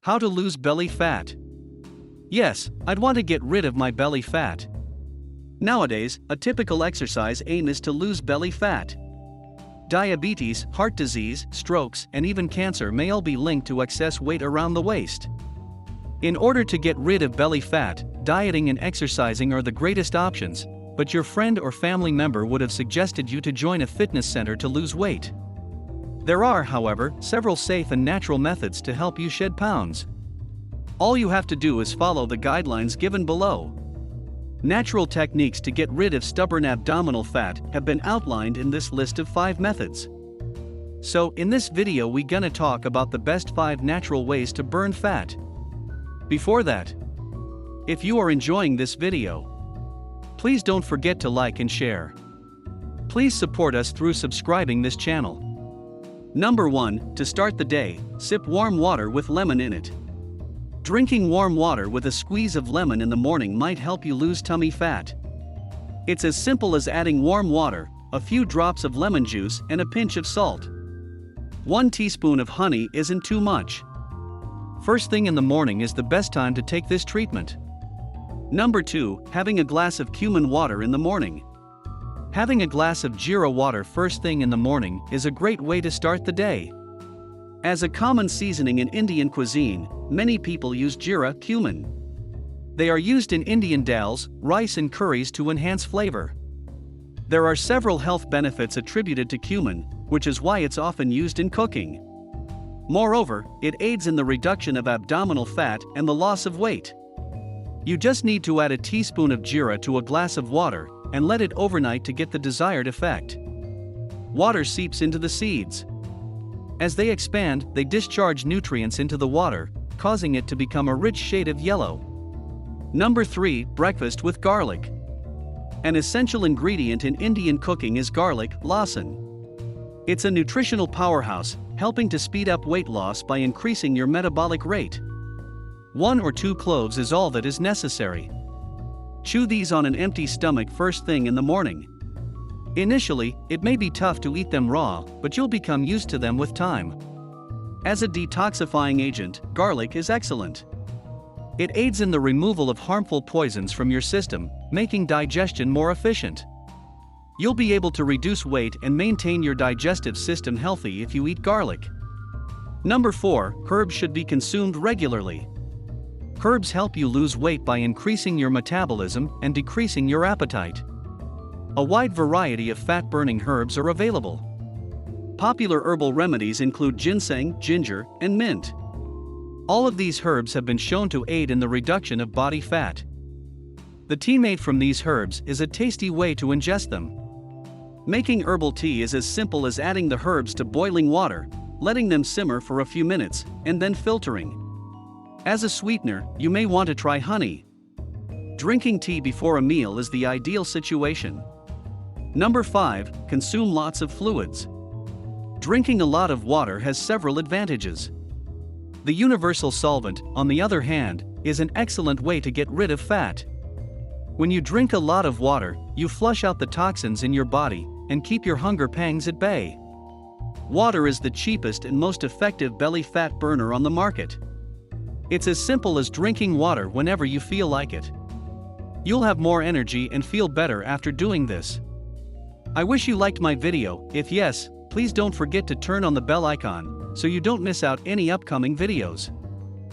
How to lose belly fat. Yes, I'd want to get rid of my belly fat. Nowadays, a typical exercise aim is to lose belly fat. Diabetes, heart disease, strokes, and even cancer may all be linked to excess weight around the waist. In order to get rid of belly fat, dieting and exercising are the greatest options, but your friend or family member would have suggested you to join a fitness center to lose weight. There are, however, several safe and natural methods to help you shed pounds. All you have to do is follow the guidelines given below. Natural techniques to get rid of stubborn abdominal fat have been outlined in this list of 5 methods. So, in this video we gonna talk about the best 5 natural ways to burn fat. Before that, if you are enjoying this video, please don't forget to like and share. Please support us through subscribing this channel. Number 1, to start the day, sip warm water with lemon in it. Drinking warm water with a squeeze of lemon in the morning might help you lose tummy fat. It's as simple as adding warm water, a few drops of lemon juice, and a pinch of salt. 1 teaspoon of honey isn't too much. First thing in the morning is the best time to take this treatment. Number 2, having a glass of cumin water in the morning. Having a glass of jeera water first thing in the morning is a great way to start the day. As a common seasoning in Indian cuisine, many people use jeera cumin. They are used in Indian dals, rice and curries to enhance flavor. There are several health benefits attributed to cumin, which is why it's often used in cooking. Moreover, it aids in the reduction of abdominal fat and the loss of weight. You just need to add a teaspoon of jeera to a glass of water and let it overnight to get the desired effect. Water seeps into the seeds. As they expand, they discharge nutrients into the water, causing it to become a rich shade of yellow. Number 3, breakfast with garlic. An essential ingredient in Indian cooking is garlic, lasan. It's a nutritional powerhouse, helping to speed up weight loss by increasing your metabolic rate. 1 or 2 cloves is all that is necessary. Chew these on an empty stomach first thing in the morning. Initially, it may be tough to eat them raw, but you'll become used to them with time. As a detoxifying agent, garlic is excellent. It aids in the removal of harmful poisons from your system, making digestion more efficient. You'll be able to reduce weight and maintain your digestive system healthy if you eat garlic. Number 4, herbs should be consumed regularly. Herbs help you lose weight by increasing your metabolism and decreasing your appetite. A wide variety of fat-burning herbs are available. Popular herbal remedies include ginseng, ginger, and mint. All of these herbs have been shown to aid in the reduction of body fat. The tea made from these herbs is a tasty way to ingest them. Making herbal tea is as simple as adding the herbs to boiling water, letting them simmer for a few minutes, and then filtering. As a sweetener, you may want to try honey. Drinking tea before a meal is the ideal situation. Number 5, consume lots of fluids. Drinking a lot of water has several advantages. The universal solvent, on the other hand, is an excellent way to get rid of fat. When you drink a lot of water, you flush out the toxins in your body and keep your hunger pangs at bay. Water is the cheapest and most effective belly fat burner on the market. It's as simple as drinking water whenever you feel like it. You'll have more energy and feel better after doing this. I wish you liked my video. If yes, please don't forget to turn on the bell icon so you don't miss out any upcoming videos.